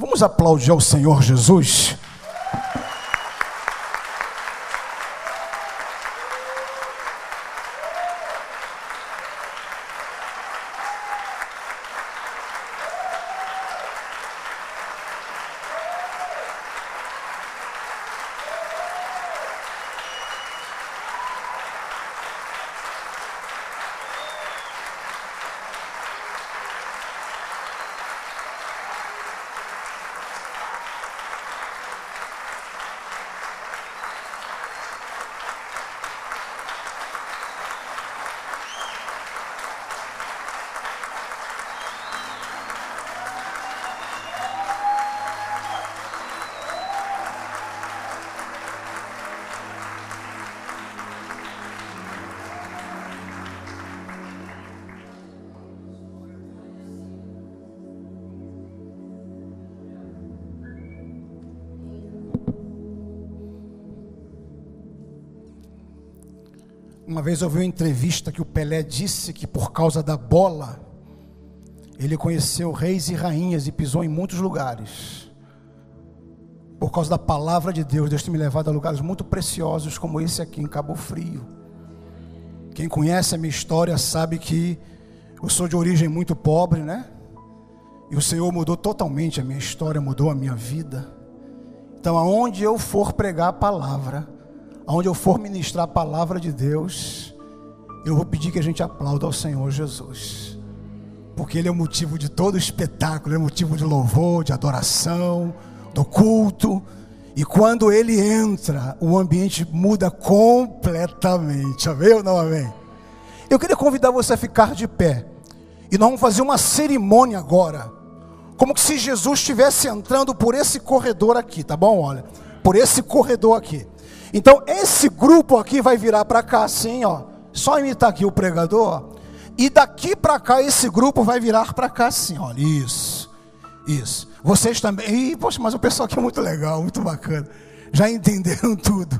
Vamos aplaudir ao Senhor Jesus? Uma vez eu vi uma entrevista que o Pelé disse que por causa da bola, ele conheceu reis e rainhas e pisou em muitos lugares. Por causa da palavra de Deus, Deus tem me levado a lugares muito preciosos como esse aqui em Cabo Frio. Quem conhece a minha história sabe que eu sou de origem muito pobre, né? E o Senhor mudou totalmente a minha história, mudou a minha vida. Então aonde eu for pregar a palavra, aonde eu for ministrar a palavra de Deus, eu vou pedir que a gente aplaude ao Senhor Jesus, porque Ele é o motivo de todo o espetáculo, Ele é o motivo de louvor, de adoração, do culto. E quando Ele entra, o ambiente muda completamente. Amém ou não amém? Eu queria convidar você a ficar de pé, e nós vamos fazer uma cerimônia agora, como que se Jesus estivesse entrando por esse corredor aqui, tá bom? Olha, por esse corredor aqui. Então esse grupo aqui vai virar para cá assim, ó. Só imitar aqui o pregador, ó. E daqui para cá esse grupo vai virar para cá assim, olha. Isso. Vocês também. Ih, poxa, mas o pessoal aqui é muito legal, muito bacana. Já entenderam tudo.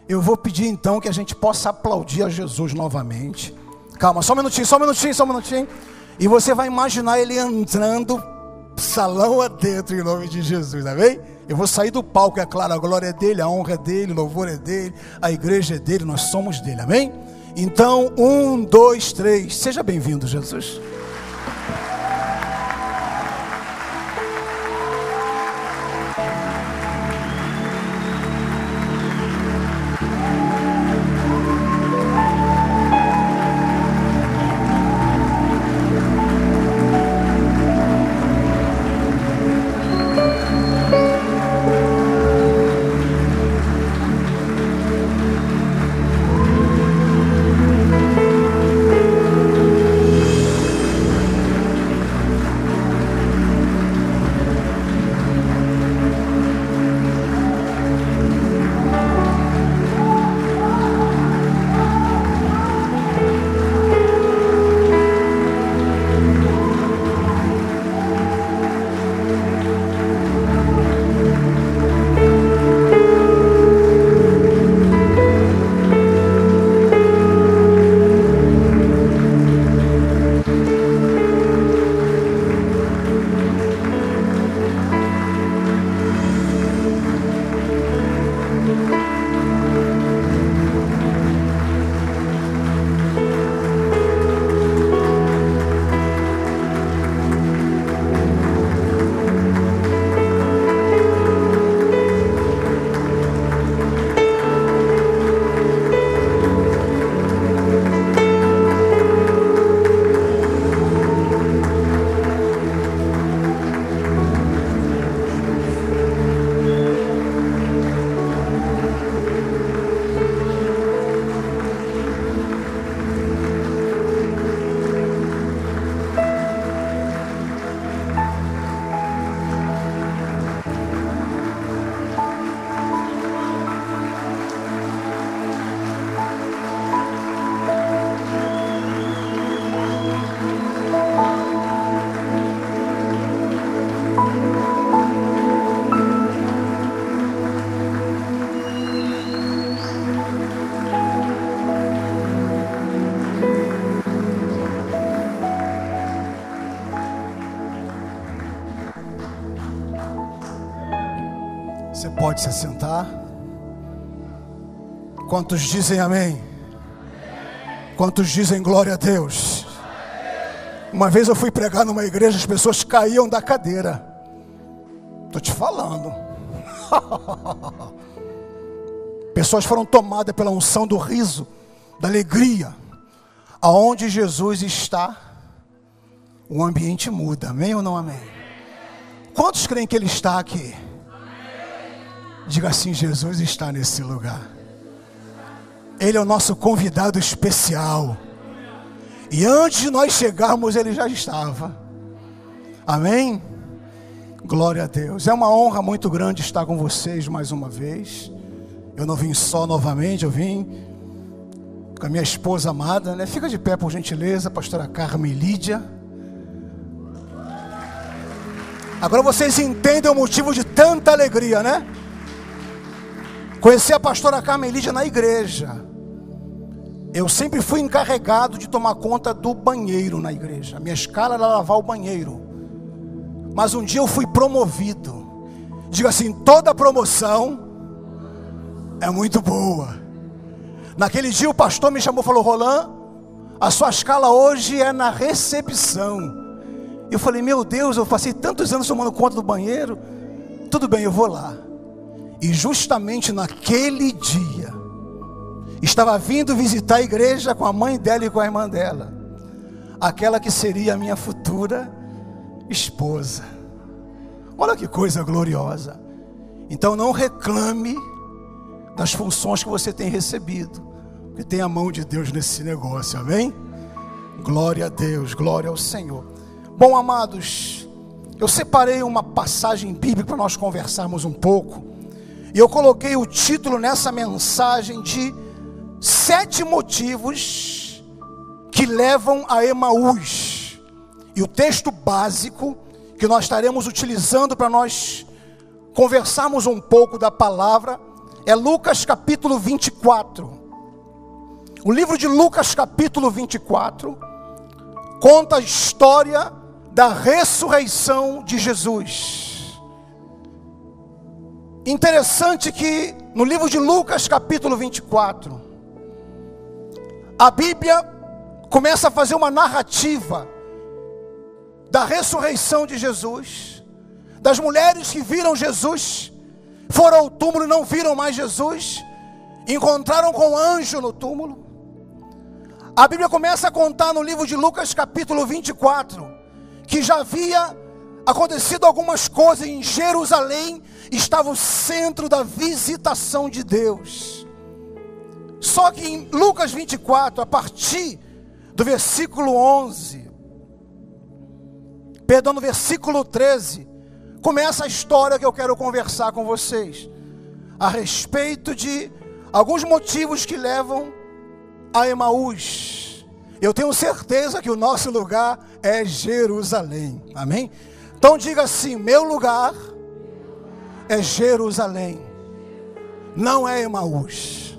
Eu vou pedir então que a gente possa aplaudir a Jesus novamente. Calma, só um minutinho. E você vai imaginar Ele entrando salão adentro em nome de Jesus, amém? Eu vou sair do palco, é claro, a glória é dele, a honra é dele, o louvor é dele, a igreja é dele, nós somos dele, amém? Então, 1, 2, 3, seja bem-vindo, Jesus. Você pode se assentar. Quantos dizem amém? Quantos dizem glória a Deus? Uma vez eu fui pregar numa igreja, as pessoas caíam da cadeira. Estou te falando. Pessoas foram tomadas pela unção do riso, da alegria. Aonde Jesus está, o ambiente muda. Amém ou não amém? Quantos creem que Ele está aqui? Diga assim: Jesus está nesse lugar. Ele é o nosso convidado especial. E antes de nós chegarmos, Ele já estava. Amém? Glória a Deus. É uma honra muito grande estar com vocês mais uma vez. Eu não vim só novamente, eu vim com a minha esposa amada, né? Fica de pé, por gentileza, pastora Carmen Lídia. Agora vocês entendem o motivo de tanta alegria, né? Conheci a pastora Carmen Lídia na igreja. Eu sempre fui encarregado de tomar conta do banheiro na igreja. A minha escala era lavar o banheiro. Mas um dia eu fui promovido. Diga assim: toda promoção é muito boa. Naquele dia o pastor me chamou e falou: Roland, a sua escala hoje é na recepção. Eu falei: meu Deus, eu passei tantos anos tomando conta do banheiro. Tudo bem, eu vou lá. E justamente naquele dia, estava vindo visitar a igreja com a mãe dela e com a irmã dela, aquela que seria a minha futura esposa. Olha que coisa gloriosa. Então não reclame das funções que você tem recebido, porque tem a mão de Deus nesse negócio, amém? Glória a Deus, glória ao Senhor. Bom, amados, eu separei uma passagem bíblica para nós conversarmos um pouco. E eu coloquei o título nessa mensagem de 7 motivos que levam a Emaús. E o texto básico que nós estaremos utilizando para nós conversarmos um pouco da palavra é Lucas capítulo 24. O livro de Lucas capítulo 24 conta a história da ressurreição de Jesus. Interessante que no livro de Lucas capítulo 24, a Bíblia começa a fazer uma narrativa da ressurreição de Jesus, das mulheres que viram Jesus, foram ao túmulo e não viram mais Jesus, encontraram com um anjo no túmulo. A Bíblia começa a contar no livro de Lucas capítulo 24, que já havia acontecido algumas coisas em Jerusalém, estava o centro da visitação de Deus. Só que em Lucas 24, a partir do versículo 11, no versículo 13, começa a história que eu quero conversar com vocês, a respeito de alguns motivos que levam a Emaús. Eu tenho certeza que o nosso lugar é Jerusalém, amém? Então diga assim: meu lugar é Jerusalém, não é Emaús.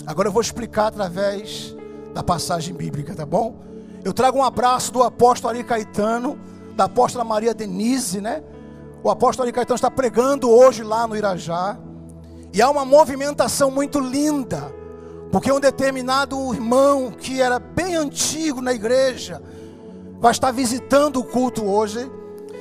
Agora eu vou explicar através da passagem bíblica, tá bom? Eu trago um abraço do apóstolo Ari Caetano, da apóstola Maria Denise, né? O apóstolo Ari Caetano está pregando hoje lá no Irajá. E há uma movimentação muito linda, porque um determinado irmão que era bem antigo na igreja vai estar visitando o culto hoje.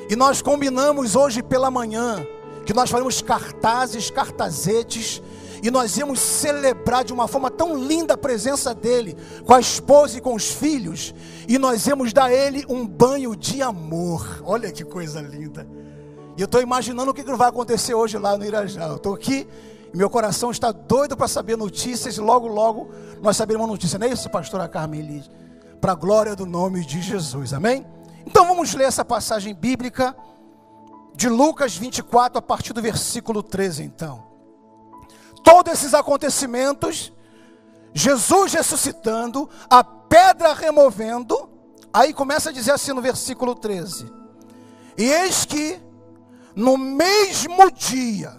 E nós combinamos hoje pela manhã que nós faremos cartazes, cartazetes, e nós íamos celebrar de uma forma tão linda a presença dele, com a esposa e com os filhos, e nós íamos dar a ele um banho de amor. Olha que coisa linda. E eu estou imaginando o que vai acontecer hoje lá no Irajá. Eu estou aqui, e meu coração está doido para saber notícias, e logo, logo nós saberemos uma notícia. Não é isso, pastora Carmen Lídia? Para a glória do nome de Jesus, amém? Então vamos ler essa passagem bíblica de Lucas 24, a partir do versículo 13 então. Todos esses acontecimentos, Jesus ressuscitando, a pedra removendo, aí começa a dizer assim no versículo 13: e eis que no mesmo dia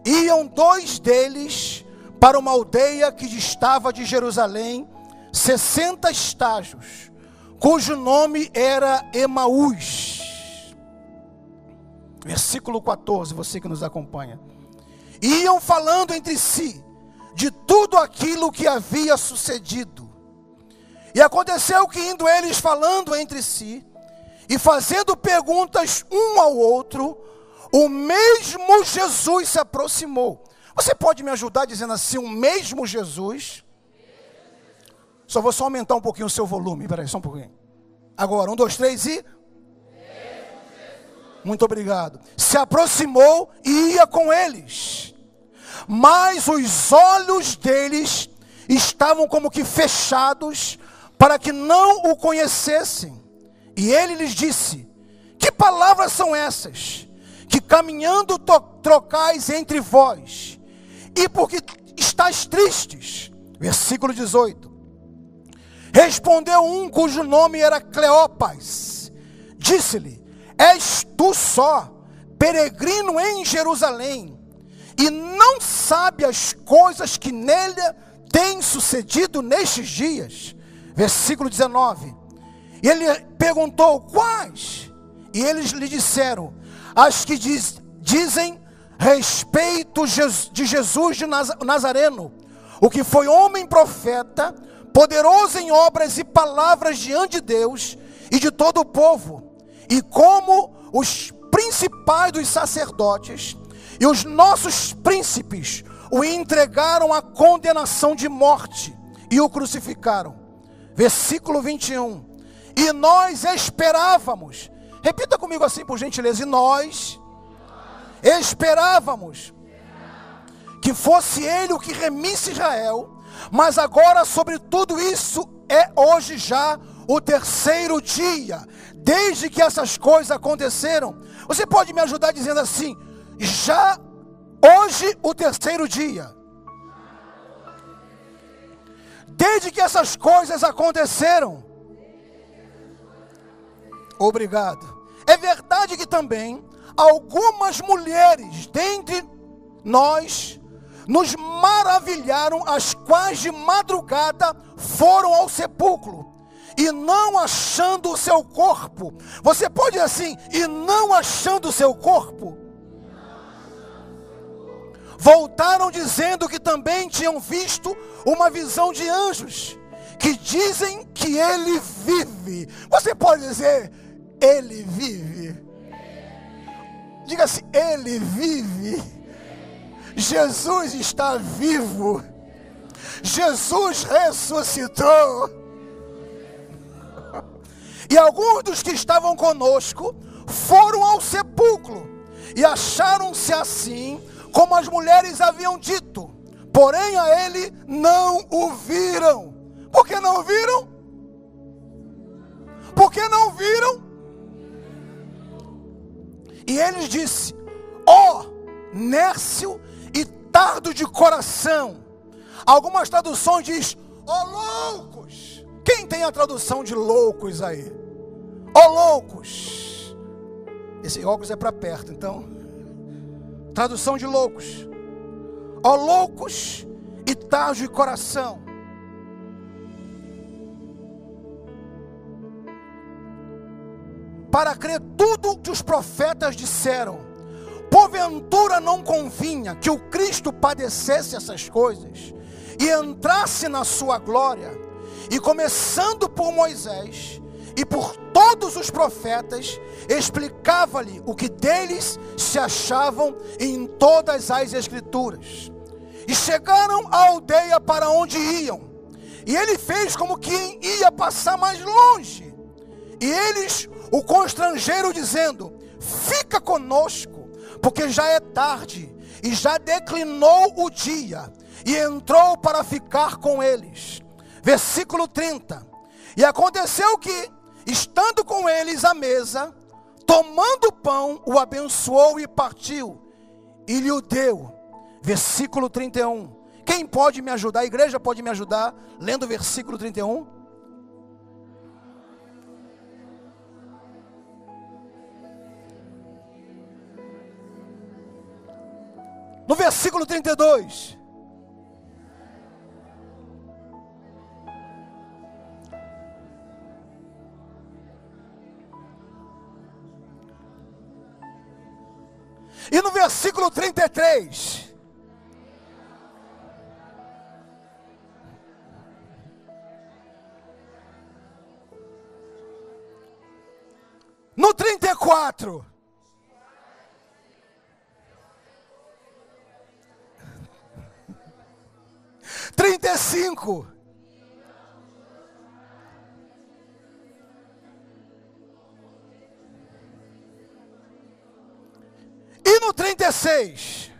iam 2 deles para uma aldeia que distava de Jerusalém 60 estágios, cujo nome era Emaús. Versículo 14, você que nos acompanha. Iam falando entre si de tudo aquilo que havia sucedido. E aconteceu que, indo eles falando entre si e fazendo perguntas um ao outro, o mesmo Jesus se aproximou. Você pode me ajudar dizendo assim, o mesmo Jesus? Vou só aumentar um pouquinho o seu volume. Peraí, só um pouquinho. Agora, 1, 2, 3 e... Muito obrigado. Se aproximou e ia com eles. Mas os olhos deles estavam como que fechados, para que não o conhecessem. E ele lhes disse: que palavras são essas, que caminhando trocais entre vós? E porque estáis tristes? Versículo 18. Respondeu um cujo nome era Cleopas. Disse-lhe: és tu só, peregrino em Jerusalém, e não sabe as coisas que nele têm sucedido nestes dias? Versículo 19. E ele perguntou: quais? E eles lhe disseram: as que dizem respeito de Jesus de Nazareno, o que foi homem profeta, poderoso em obras e palavras diante de Deus e de todo o povo, e como os principais dos sacerdotes e os nossos príncipes o entregaram à condenação de morte e o crucificaram. Versículo 21. E nós esperávamos, repita comigo assim por gentileza, e nós esperávamos que fosse ele o que remisse Israel, mas agora sobre tudo isso é hoje já o terceiro dia, desde que essas coisas aconteceram. Você pode me ajudar dizendo assim, já hoje o terceiro dia, desde que essas coisas aconteceram. Obrigado. É verdade que também algumas mulheres dentre nós nos maravilharam, as quais de madrugada foram ao sepulcro, e não achando o seu corpo. Você pode dizer assim, e não achando o seu corpo, voltaram dizendo que também tinham visto uma visão de anjos, que dizem que ele vive. Você pode dizer, ele vive. Diga assim, ele vive. Jesus está vivo. Jesus ressuscitou. E alguns dos que estavam conosco foram ao sepulcro e acharam-se assim como as mulheres haviam dito, porém a ele não o viram. Por que não viram? Por que não viram? E ele disse: ó, nércio e tardo de coração. Algumas traduções diz, ó loucos. Quem tem a tradução de loucos aí? Ó loucos. Esse óculos é para perto, então. Tradução de loucos. Ó loucos e tardo de coração. Para crer tudo que os profetas disseram. Porventura não convinha que o Cristo padecesse essas coisas e entrasse na sua glória. E começando por Moisés e por todos os profetas, explicava-lhe o que deles se achavam em todas as escrituras. E chegaram à aldeia para onde iam, e ele fez como quem ia passar mais longe. E eles o constrangeram dizendo: fica conosco, porque já é tarde e já declinou o dia. E entrou para ficar com eles. Versículo 30. E aconteceu que, estando com eles à mesa, tomando o pão, o abençoou e partiu, e lhe o deu. Versículo 31. Quem pode me ajudar? A igreja pode me ajudar lendo o versículo 31? No versículo 32. E no versículo 33. No 34. Trinta e cinco. E no 36.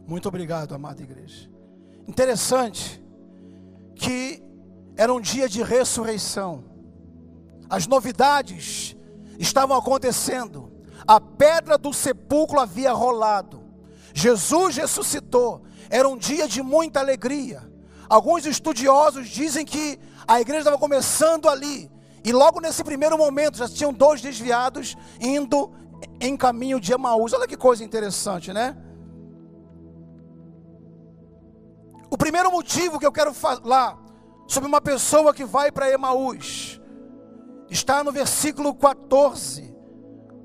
Muito obrigado, amada igreja. Interessante que era um dia de ressurreição. As novidades estavam acontecendo. A pedra do sepulcro havia rolado. Jesus ressuscitou. Era um dia de muita alegria. Alguns estudiosos dizem que a igreja estava começando ali. E logo nesse primeiro momento já tinham 2 desviados indo em caminho de Emaús. Olha que coisa interessante, né? O primeiro motivo que eu quero falar sobre uma pessoa que vai para Emaús está no versículo 14.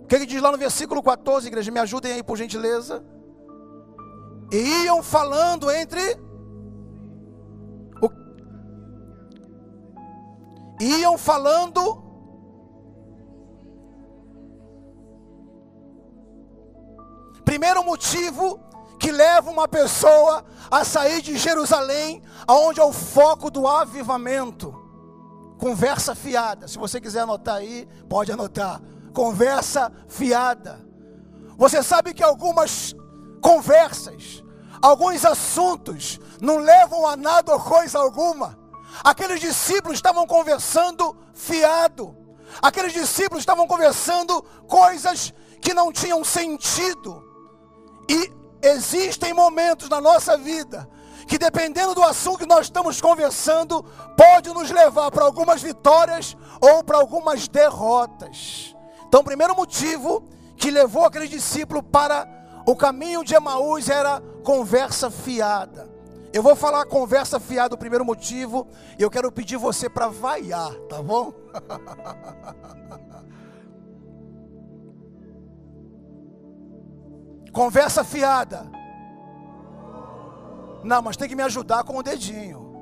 O que ele diz lá no versículo 14, igreja? Me ajudem aí, por gentileza. E iam falando Iam falando. Primeiro motivo que leva uma pessoa a sair de Jerusalém, aonde é o foco do avivamento. Conversa fiada. Se você quiser anotar aí, pode anotar. Conversa fiada. Você sabe que algumas conversas, alguns assuntos não levam a nada ou coisa alguma. Aqueles discípulos estavam conversando fiado. Aqueles discípulos estavam conversando coisas que não tinham sentido. E existem momentos na nossa vida que, dependendo do assunto que nós estamos conversando, pode nos levar para algumas vitórias ou para algumas derrotas. Então, o primeiro motivo que levou aquele discípulo para o caminho de Emaús era conversa fiada. Eu vou falar conversa fiada, o primeiro motivo, e eu quero pedir você para vaiar, tá bom? Conversa fiada. Não, mas tem que me ajudar com o dedinho.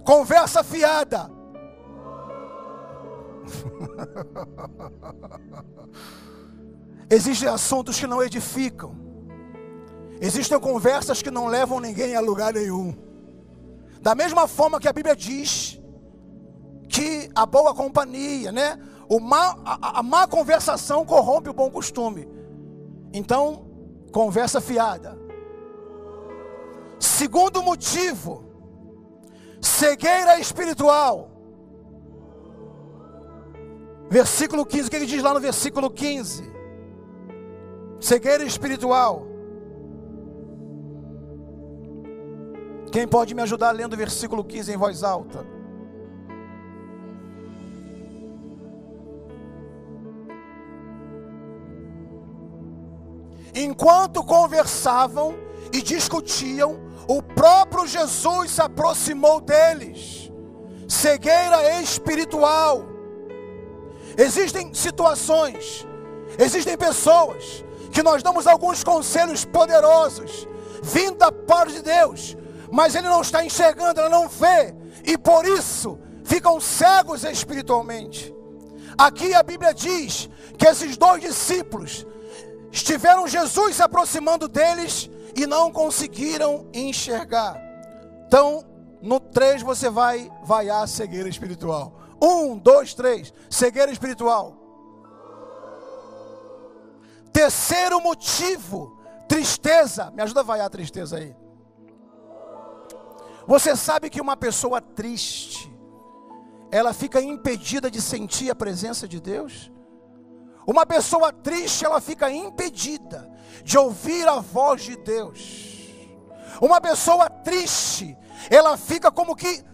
Conversa fiada. Existem assuntos que não edificam. Existem conversas que não levam ninguém a lugar nenhum. Da mesma forma que a Bíblia diz que a boa companhia, né? A má conversação corrompe o bom costume. Então, conversa fiada. Segundo motivo, cegueira espiritual. Versículo 15, o que ele diz lá no versículo 15? Cegueira espiritual. Quem pode me ajudar lendo o versículo 15 em voz alta? Enquanto conversavam e discutiam, o próprio Jesus se aproximou deles. Cegueira espiritual. Existem situações, existem pessoas que nós damos alguns conselhos poderosos, vindo da parte de Deus, mas ele não está enxergando, ela não vê, e por isso ficam cegos espiritualmente. Aqui a Bíblia diz que esses 2 discípulos estiveram Jesus se aproximando deles e não conseguiram enxergar. Então, no 3 você vai vaiar a cegueira espiritual. 1, 2, 3, cegueira espiritual. Terceiro motivo, tristeza. Me ajuda a vaiar a tristeza aí. Você sabe que uma pessoa triste, ela fica impedida de sentir a presença de Deus? Uma pessoa triste, ela fica impedida de ouvir a voz de Deus. Uma pessoa triste, ela fica como que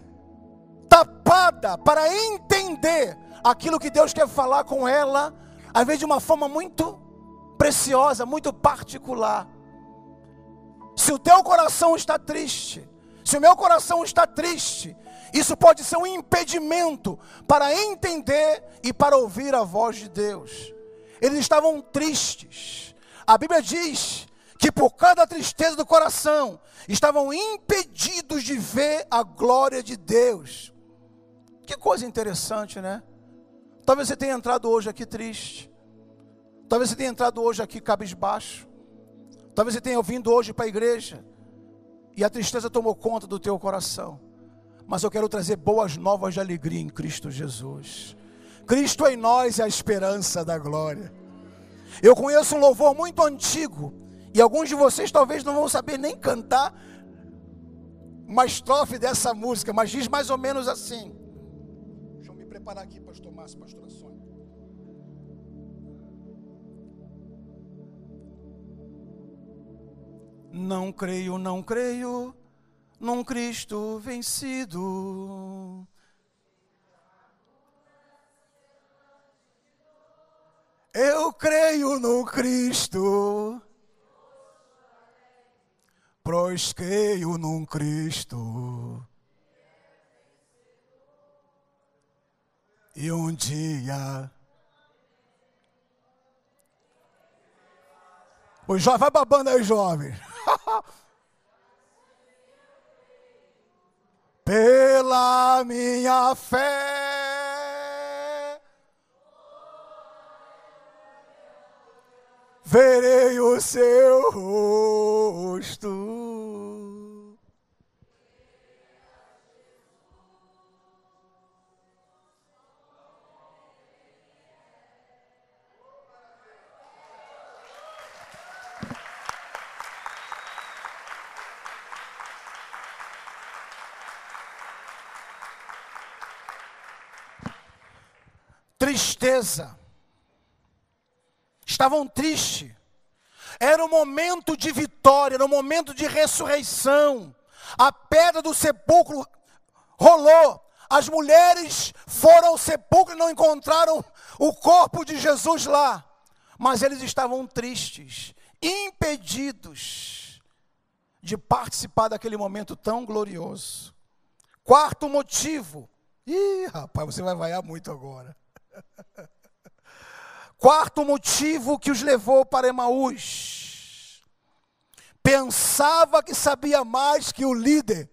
tapada para entender aquilo que Deus quer falar com ela, às vezes de uma forma muito preciosa, muito particular. Se o teu coração está triste, Se o meu coração está triste, isso pode ser um impedimento para entender e para ouvir a voz de Deus. Eles estavam tristes. A Bíblia diz que por causa da tristeza do coração, estavam impedidos de ver a glória de Deus. Que coisa interessante, né? Talvez você tenha entrado hoje aqui triste. Talvez você tenha entrado hoje aqui cabisbaixo. Talvez você tenha vindo hoje para a igreja e a tristeza tomou conta do teu coração. Mas eu quero trazer boas novas de alegria em Cristo Jesus. Cristo em nós é a esperança da glória. Eu conheço um louvor muito antigo, e alguns de vocês talvez não vão saber nem cantar uma estrofe dessa música, mas diz mais ou menos assim. Deixa eu me preparar aqui, pastor Márcio, pastora Sônia. Não creio, não creio num Cristo vencido. Eu creio no Cristo, pois creio num Cristo, e um dia, o jovem, vai babando aí, jovem, pela minha fé, verei o seu rosto. Tristeza. Estavam tristes. Era um momento de vitória, era um momento de ressurreição. A pedra do sepulcro rolou. As mulheres foram ao sepulcro e não encontraram o corpo de Jesus lá. Mas eles estavam tristes, impedidos de participar daquele momento tão glorioso. Quarto motivo. Ih, rapaz, você vai vaiar muito agora. Quarto motivo que os levou para Emaús. Pensava que sabia mais que o líder.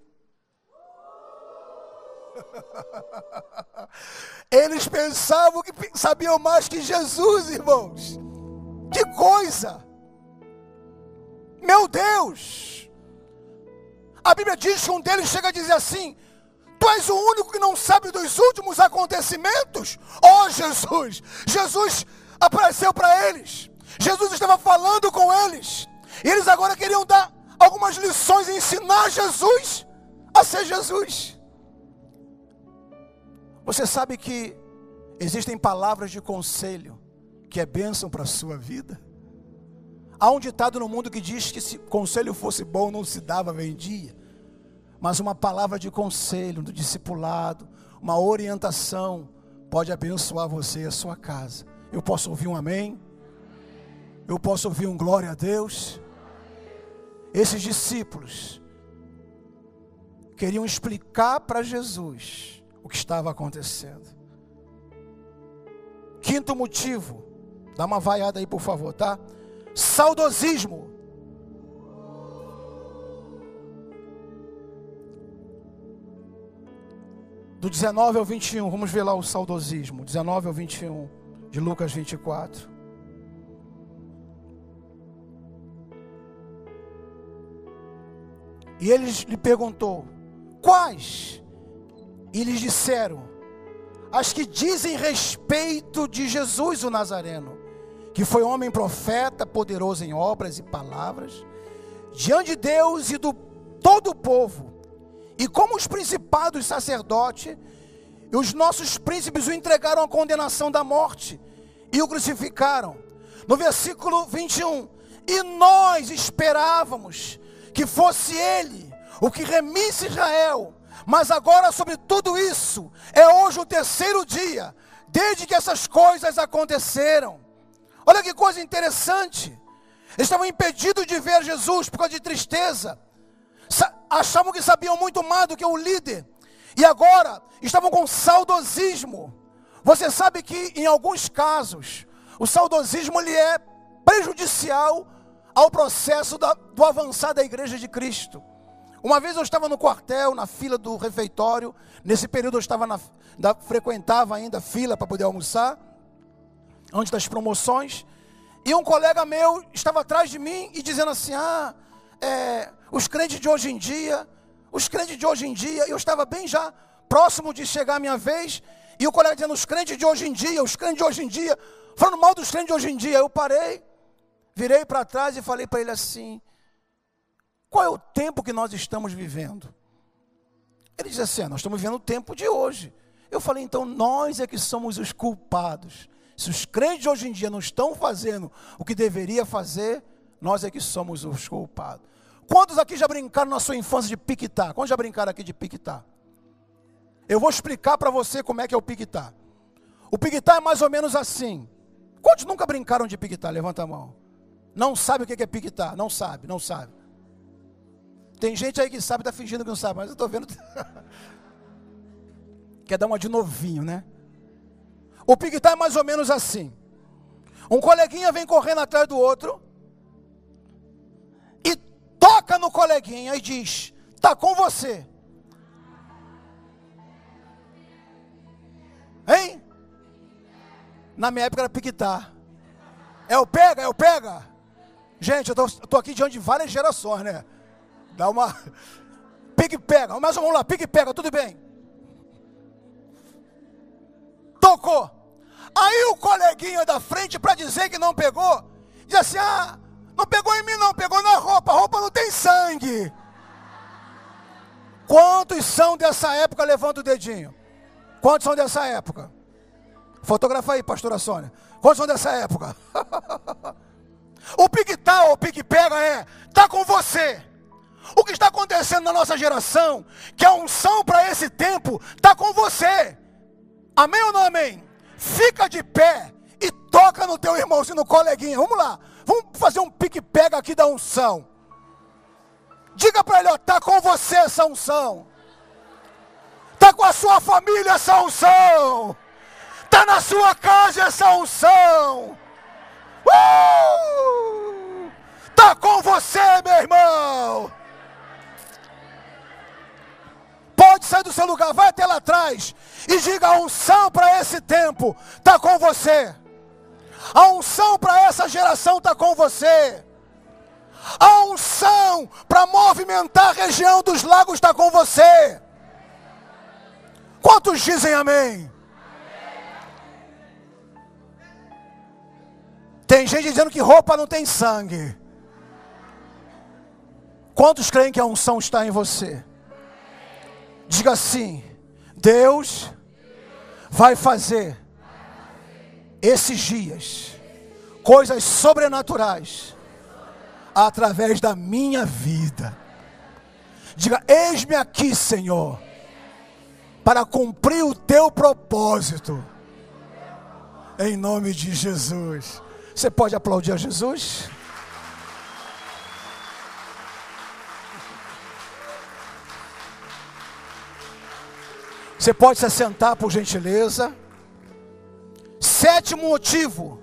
Eles pensavam que sabiam mais que Jesus, irmãos. Que coisa! Meu Deus! A Bíblia diz que um deles chega a dizer assim: tu és o único que não sabe dos últimos acontecimentos? Oh, Jesus! Jesus apareceu para eles. Jesus estava falando com eles. E eles agora queriam dar algumas lições e ensinar Jesus a ser Jesus. Você sabe que existem palavras de conselho que é bênção para a sua vida? Há um ditado no mundo que diz que se conselho fosse bom não se dava, vendia. Mas uma palavra de conselho, do discipulado, uma orientação pode abençoar você e a sua casa. Eu posso ouvir um amém? Eu posso ouvir um glória a Deus? Esses discípulos queriam explicar para Jesus o que estava acontecendo. Quinto motivo, dá uma vaiada aí por favor, tá? Saudosismo. Do 19 ao 21, vamos ver lá o saudosismo, 19 ao 21, de Lucas 24. E ele lhe perguntou: quais? E lhes disseram: as que dizem respeito de Jesus o Nazareno, que foi homem profeta, poderoso em obras e palavras, diante de Deus e do todo o povo. E como os principados sacerdotes e os nossos príncipes o entregaram à condenação da morte e o crucificaram. No versículo 21, e nós esperávamos que fosse ele o que remisse Israel, mas agora sobre tudo isso, é hoje o terceiro dia, desde que essas coisas aconteceram. Olha que coisa interessante, eles estavam impedidos de ver Jesus por causa de tristeza. achavam que sabiam muito mais do que o líder. E agora estavam com saudosismo. Você sabe que em alguns casos, o saudosismo ele é prejudicial ao processo do avançar da igreja de Cristo. Uma vez eu estava no quartel, na fila do refeitório. Nesse período eu estava frequentava ainda a fila para poder almoçar, antes das promoções. E um colega meu estava atrás de mim e dizendo assim, os crentes de hoje em dia, eu estava bem já próximo de chegar a minha vez, e o colega dizendo, os crentes de hoje em dia, falando mal dos crentes de hoje em dia. Eu parei, virei para trás e falei para ele assim, qual é o tempo que nós estamos vivendo? Ele diz assim, nós estamos vivendo o tempo de hoje. Eu falei, então nós é que somos os culpados. Se os crentes de hoje em dia não estão fazendo o que deveria fazer, nós é que somos os culpados. Quantos aqui já brincaram na sua infância de piquetá? Quantos já brincaram aqui de piquetá? Eu vou explicar para você como é que é o piquetá. O piquetá é mais ou menos assim. Quantos nunca brincaram de piquetá? Levanta a mão. Não sabe o que é piquetá? Não sabe. Tem gente aí que sabe, está fingindo que não sabe, mas eu estou vendo. Quer dar uma de novinho, né? O piquetá é mais ou menos assim. Um coleguinha vem correndo atrás do outro e toca no coleguinha e diz, tá com você. Hein? Na minha época era piquetá. É o pega. Gente, eu tô aqui diante de várias gerações, né? Dá uma... Pique-pega, mas vamos lá, pique-pega, tudo bem. Tocou. Aí o coleguinha da frente, para dizer que não pegou, diz assim, não pegou em mim não, pegou na roupa, a roupa não tem sangue. Quantos são dessa época? Levanta o dedinho. Quantos são dessa época? Fotografa aí, pastora Sônia. Quantos são dessa época? O pique-tá ou pique-pega tá com você. O que está acontecendo na nossa geração, que a unção para esse tempo, está com você. Amém ou não amém? Fica de pé e toca no teu irmãozinho, no coleguinha. Vamos lá, vamos fazer um pique-pega aqui da unção. Diga para ele, está com você essa unção. Está com a sua família essa unção. Está na sua casa essa unção. Está com você, meu irmão. Pode sair do seu lugar, vai até lá atrás e diga, a unção para esse tempo está com você. A unção para essa geração está com você. A unção para movimentar a região dos lagos está com você. Quantos dizem amém? Tem gente dizendo que roupa não tem sangue. Quantos creem que a unção está em você? Diga assim, Deus vai fazer esses dias coisas sobrenaturais através da minha vida. Diga, eis-me aqui, Senhor, para cumprir o teu propósito, em nome de Jesus. Você pode aplaudir a Jesus? Você pode se assentar, por gentileza. Sexto motivo.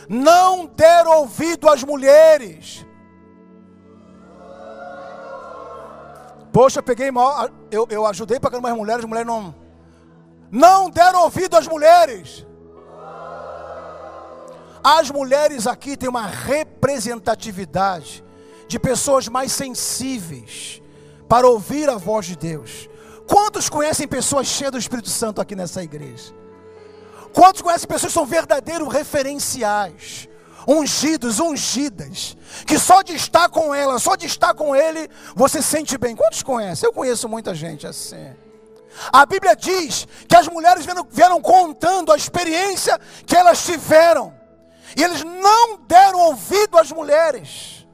Não der ouvido às mulheres. Poxa, peguei mal. Eu ajudei para caramba as mulheres não deram ouvido às mulheres. As mulheres aqui têm uma representatividade de pessoas mais sensíveis para ouvir a voz de Deus. Quantos conhecem pessoas cheias do Espírito Santo aqui nessa igreja? Quantos conhecem pessoas que são verdadeiros referenciais, ungidas, que só de estar com ela, só de estar com ele, você sente bem? Quantos conhecem? Eu conheço muita gente assim. A Bíblia diz que as mulheres vieram contando a experiência que elas tiveram, e eles não deram ouvido às mulheres,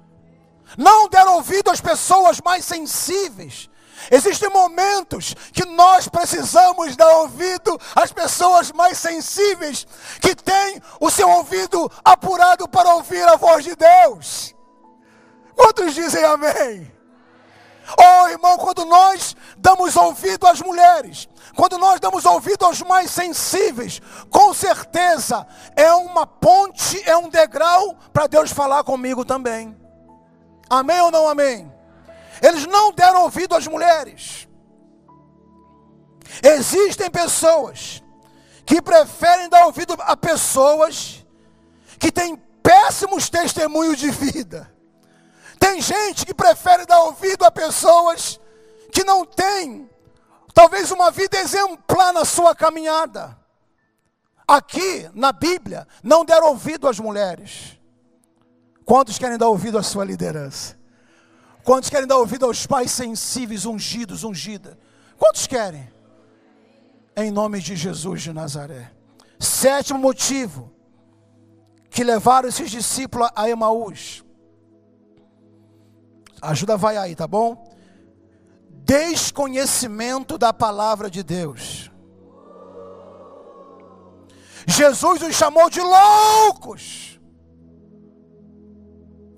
não deram ouvido às pessoas mais sensíveis. Existem momentos que nós precisamos dar ouvido às pessoas mais sensíveis, que têm o seu ouvido apurado para ouvir a voz de Deus. Quantos dizem amém? Oh, irmão, quando nós damos ouvido às mulheres, quando nós damos ouvido aos mais sensíveis, com certeza é uma ponte, é um degrau para Deus falar comigo também. Amém ou não amém? Eles não deram ouvido às mulheres. Existem pessoas que preferem dar ouvido a pessoas que têm péssimos testemunhos de vida. Tem gente que prefere dar ouvido a pessoas que não têm, talvez, uma vida exemplar na sua caminhada. Aqui, na Bíblia, não deram ouvido às mulheres. Quantos querem dar ouvido à sua liderança? Quantos querem dar ouvido aos pais sensíveis, ungidos, ungida? Quantos querem? Em nome de Jesus de Nazaré. Sétimo motivo que levaram esses discípulos a Emaús. Ajuda, vai aí, tá bom? Desconhecimento da palavra de Deus. Jesus os chamou de loucos.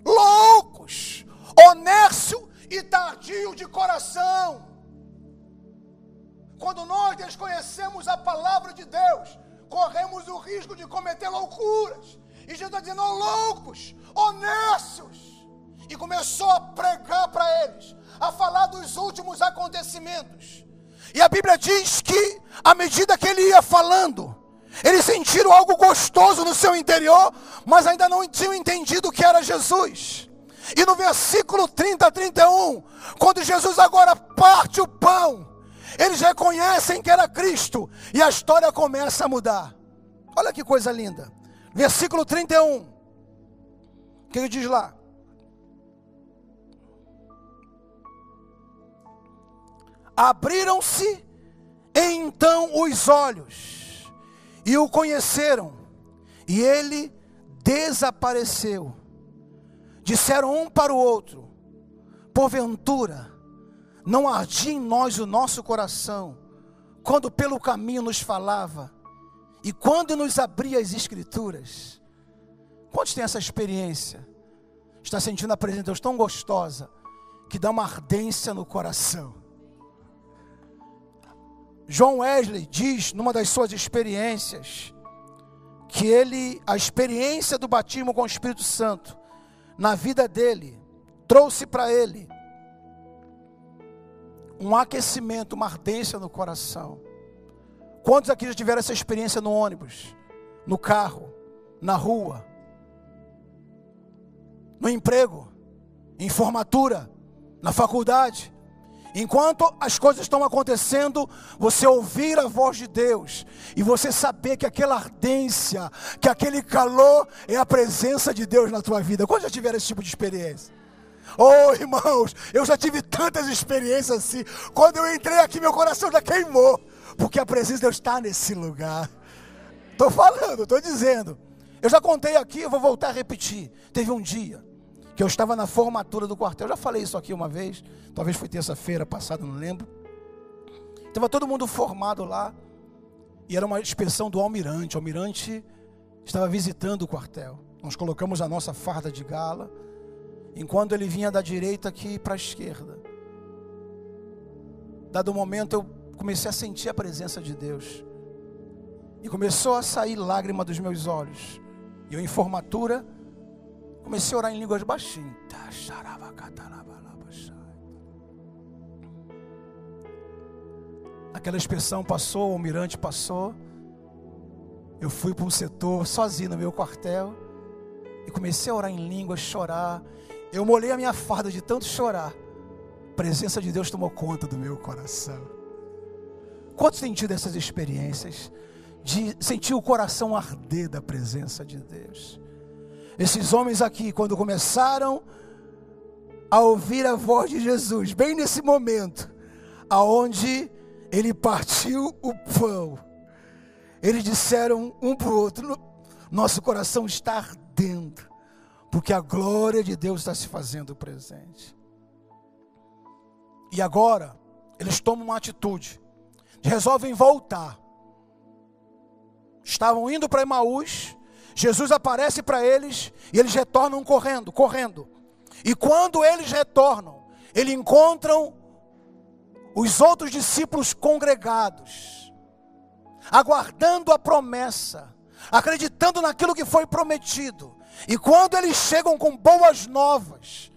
Loucos. Onércio e tardio de coração. Quando nós desconhecemos a palavra de Deus, corremos o risco de cometer loucuras. E Jesus está dizendo, loucos, honestos. E começou a pregar para eles, a falar dos últimos acontecimentos. E a Bíblia diz que, à medida que ele ia falando, eles sentiram algo gostoso no seu interior, mas ainda não tinham entendido o que era Jesus. E no versículo 30 a 31, quando Jesus agora parte o pão, eles reconhecem que era Cristo, e a história começa a mudar. Olha que coisa linda. Versículo 31. O que ele diz lá? Abriram-se então os olhos e o conheceram, e ele desapareceu. Disseram um para o outro, porventura não ardia em nós o nosso coração, quando pelo caminho nos falava, e quando nos abria as escrituras? Quantos têm essa experiência? Está sentindo a presença de Deus tão gostosa, que dá uma ardência no coração. John Wesley diz, numa das suas experiências, que a experiência do batismo com o Espírito Santo, na vida dele, trouxe para ele um aquecimento, uma ardência no coração. Quantos aqui já tiveram essa experiência no ônibus, no carro, na rua, no emprego, em formatura, na faculdade? Enquanto as coisas estão acontecendo, você ouvir a voz de Deus e você saber que aquela ardência, que aquele calor é a presença de Deus na tua vida. Quantos já tiveram esse tipo de experiência? Oh, irmãos, eu já tive tantas experiências assim. Quando eu entrei aqui, meu coração já queimou, porque a presença de Deus está nesse lugar. Estou falando, estou dizendo. Eu já contei aqui, eu vou voltar a repetir. Teve um dia que eu estava na formatura do quartel. Eu já falei isso aqui uma vez, talvez foi terça-feira passada, não lembro. Estava todo mundo formado lá, e era uma inspeção do almirante. O almirante estava visitando o quartel. Nós colocamos a nossa farda de gala, enquanto ele vinha da direita aqui para a esquerda. Dado um momento, eu comecei a sentir a presença de Deus, e começou a sair lágrima dos meus olhos. E eu, em formatura, comecei a orar em línguas baixinho. Aquela inspeção passou, o almirante passou. Eu fui para um setor sozinho no meu quartel e comecei a orar em línguas, chorar. Eu molhei a minha farda de tanto chorar. A presença de Deus tomou conta do meu coração. Quantos têm tido essas experiências de sentir o coração arder da presença de Deus? Esses homens aqui, quando começaram a ouvir a voz de Jesus, bem nesse momento, aonde ele partiu o pão, eles disseram um para o outro, nosso coração está ardendo, porque a glória de Deus está se fazendo presente. E agora, eles tomam uma atitude, resolvem voltar. Estavam indo para Emaús, Jesus aparece para eles, e eles retornam correndo. E quando eles retornam, eles encontram os outros discípulos congregados, aguardando a promessa, acreditando naquilo que foi prometido. E quando eles chegam com boas novas,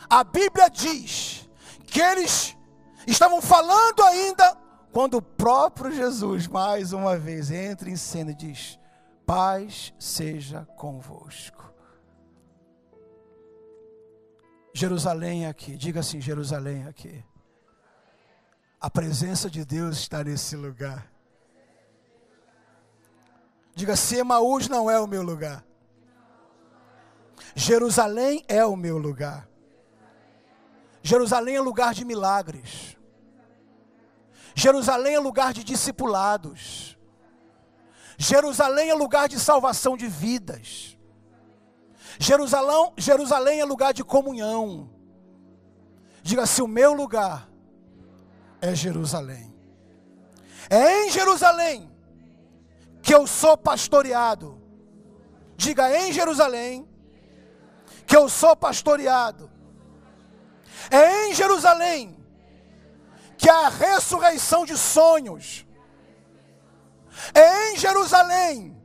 a Bíblia diz que eles estavam falando ainda, quando o próprio Jesus, mais uma vez, entra em cena e diz: paz seja convosco. Jerusalém é aqui, diga assim: Jerusalém é aqui. A presença de Deus está nesse lugar. Diga assim: Emaús não é o meu lugar. Jerusalém é o meu lugar. Jerusalém é lugar de milagres. Jerusalém é lugar de discipulados. Jerusalém é lugar de salvação de vidas. Jerusalém é lugar de comunhão. Diga assim: o meu lugar é Jerusalém. É em Jerusalém que eu sou pastoreado. Diga: é em Jerusalém que eu sou pastoreado. É em Jerusalém que há a ressurreição de sonhos. É em Jerusalém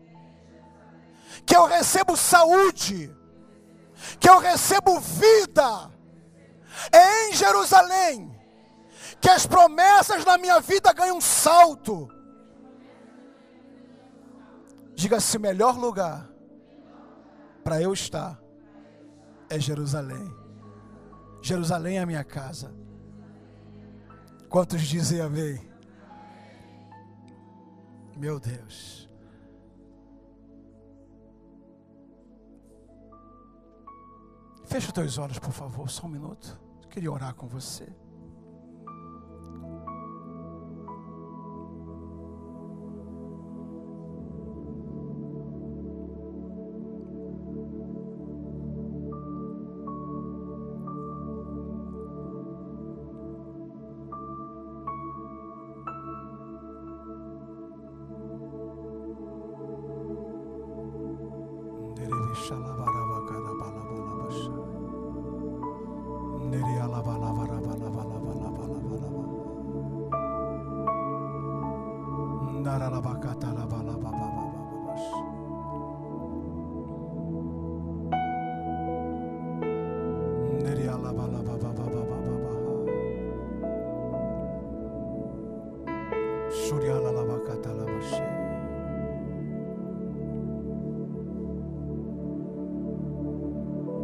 que eu recebo saúde, que eu recebo vida. É em Jerusalém que as promessas na minha vida ganham um salto. Diga-se: o melhor lugar para eu estar é Jerusalém. Jerusalém é a minha casa. Quantos dizem amém? Meu Deus. Fecha os teus olhos, por favor, só um minuto. Eu queria orar com você.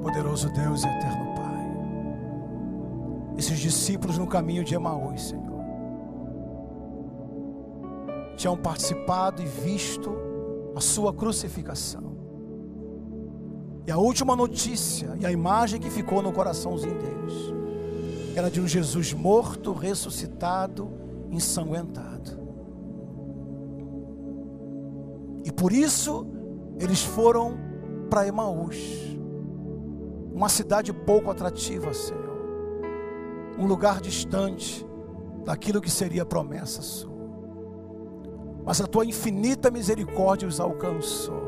Poderoso Deus e eterno Pai, esses discípulos no caminho de Emaús, Senhor, tinham participado e visto a sua crucificação. E a última notícia e a imagem que ficou no coraçãozinho deles era de um Jesus morto, ressuscitado, ensanguentado. E por isso eles foram para Emaús, uma cidade pouco atrativa, Senhor, um lugar distante daquilo que seria promessa sua. Mas a tua infinita misericórdia os alcançou.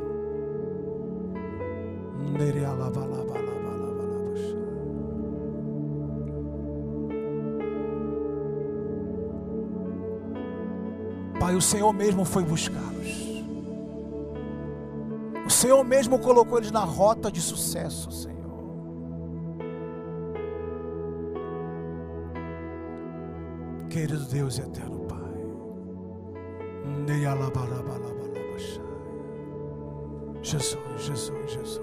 Pai, o Senhor mesmo foi buscá-los. O Senhor mesmo colocou eles na rota de sucesso, Senhor. Querido Deus e eterno Pai, Jesus, Jesus, Jesus,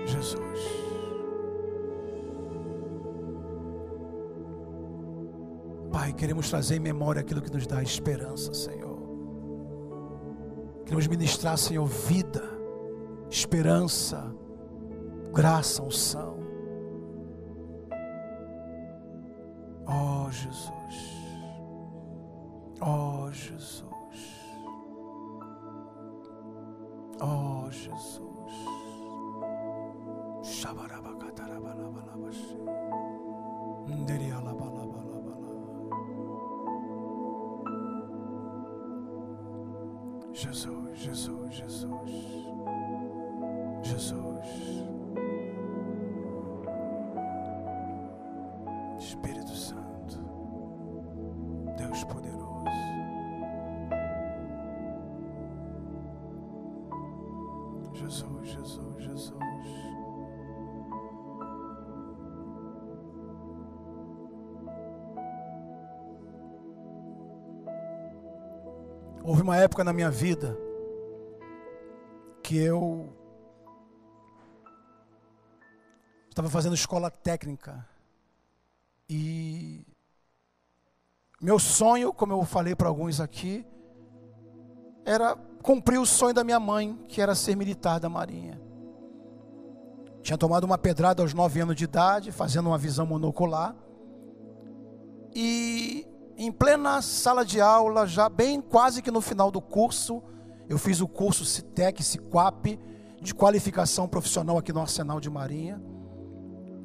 Jesus. Pai, queremos trazer em memória aquilo que nos dá esperança, Senhor. Queremos ministrar, Senhor, vida, esperança, graça, unção. Oh Jesus, oh Jesus, oh Jesus. Jesus, Jesus, Jesus, Jesus. Espírito Santo, Deus poderoso. Jesus, Jesus, Jesus. Houve uma época na minha vida que eu estava fazendo escola técnica e meu sonho, como eu falei para alguns aqui, era cumprir o sonho da minha mãe, que era ser militar da Marinha. Tinha tomado uma pedrada aos 9 anos de idade, fazendo uma visão monocular, e em plena sala de aula, já bem quase que no final do curso, eu fiz o curso CITEC, CIQUAP, de qualificação profissional aqui no Arsenal de Marinha.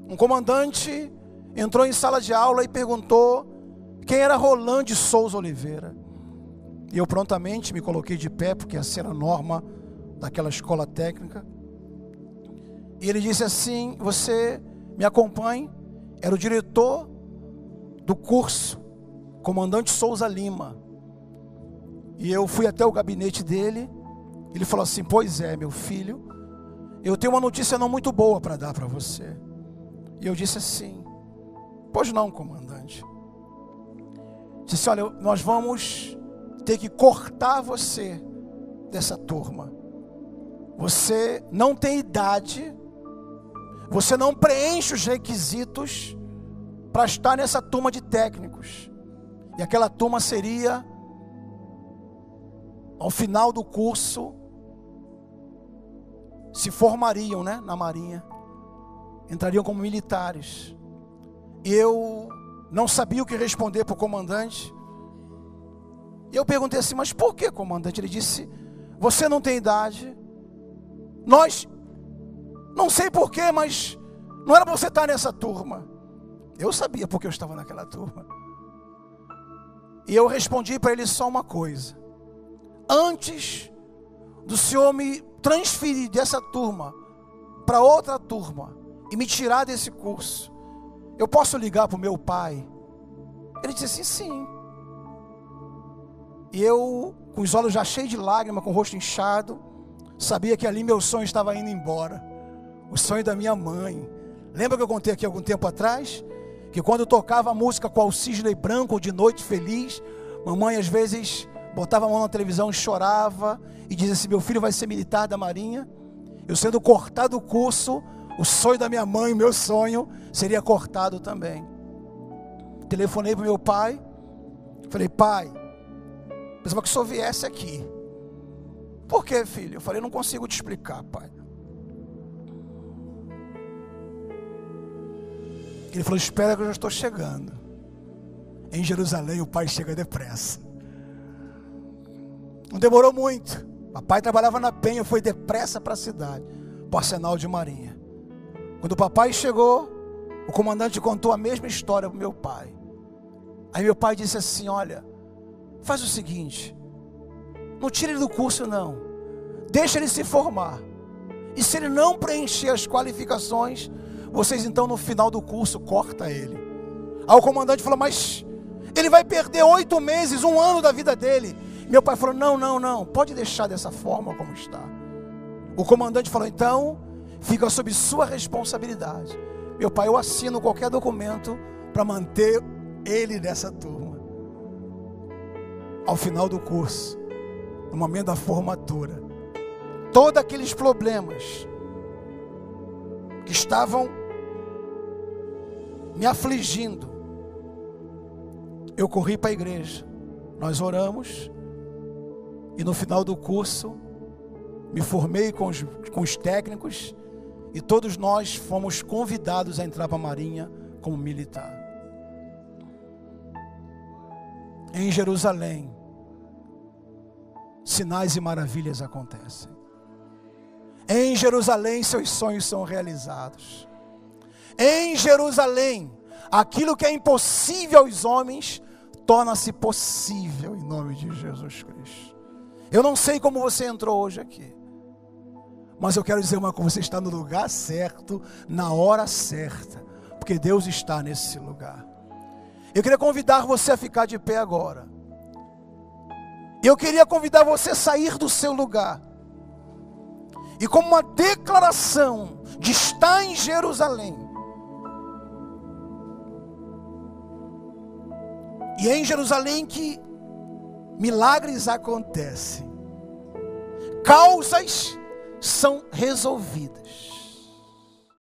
Um comandante entrou em sala de aula e perguntou quem era Rolande Souza Oliveira. E eu prontamente me coloquei de pé, porque essa era a norma daquela escola técnica. E ele disse assim: você me acompanhe. Era o diretor do curso, comandante Souza Lima. E eu fui até o gabinete dele. Ele falou assim: pois é, meu filho, eu tenho uma notícia não muito boa para dar para você. E eu disse assim: pois não, comandante. Disse: olha, nós vamos ter que cortar você dessa turma. Você não tem idade, você não preenche os requisitos para estar nessa turma de técnicos. E aquela turma seria, ao final do curso, se formariam, né, na Marinha, entrariam como militares. E eu não sabia o que responder para o comandante. E eu perguntei assim: mas por que, comandante? Ele disse: você não tem idade, nós, não sei porquê, mas não era para você estar nessa turma. Eu sabia porque eu estava naquela turma. E eu respondi para ele só uma coisa: antes do senhor me transferir dessa turma para outra turma e me tirar desse curso, eu posso ligar para o meu pai? Ele disse assim: sim. E eu, com os olhos já cheios de lágrimas, com o rosto inchado, sabia que ali meu sonho estava indo embora. O sonho da minha mãe. Lembra que eu contei aqui algum tempo atrás? Que quando eu tocava a música Qual Cisne Branco, ou De Noite Feliz, mamãe às vezes botava a mão na televisão e chorava, e dizia assim: meu filho vai ser militar da Marinha. Eu sendo cortado do curso, o sonho da minha mãe, meu sonho, seria cortado também. Telefonei para o meu pai, falei: pai, pensava que o senhor viesse aqui. Por quê, filho? Eu falei: não consigo te explicar, pai. Ele falou: espera que eu já estou chegando. Em Jerusalém o pai chega depressa. Não demorou muito. Papai trabalhava na Penha, foi depressa para a cidade, para o Arsenal de Marinha. Quando o papai chegou, o comandante contou a mesma história para o meu pai. Aí meu pai disse assim: olha, faz o seguinte, não tire ele do curso não, deixa ele se formar, e se ele não preencher as qualificações, vocês então no final do curso corta ele. Aí o comandante falou: mas ele vai perder 8 meses, 1 ano da vida dele. Meu pai falou: não, pode deixar dessa forma como está. O comandante falou: então fica sob sua responsabilidade. Meu pai: eu assino qualquer documento para manter ele nessa turma. Ao final do curso, no momento da formatura, todos aqueles problemas que estavam me afligindo, eu corri para a igreja, nós oramos, e no final do curso me formei com os técnicos, e todos nós fomos convidados a entrar para a Marinha como militar. Em Jerusalém, sinais e maravilhas acontecem. Em Jerusalém seus sonhos são realizados. Em Jerusalém, aquilo que é impossível aos homens torna-se possível em nome de Jesus Cristo. Eu não sei como você entrou hoje aqui, mas eu quero dizer uma coisa: você está no lugar certo, na hora certa, porque Deus está nesse lugar. Eu queria convidar você a ficar de pé agora. Eu queria convidar você a sair do seu lugar. E como uma declaração de estar em Jerusalém. E é em Jerusalém que milagres acontecem. Causas são resolvidas.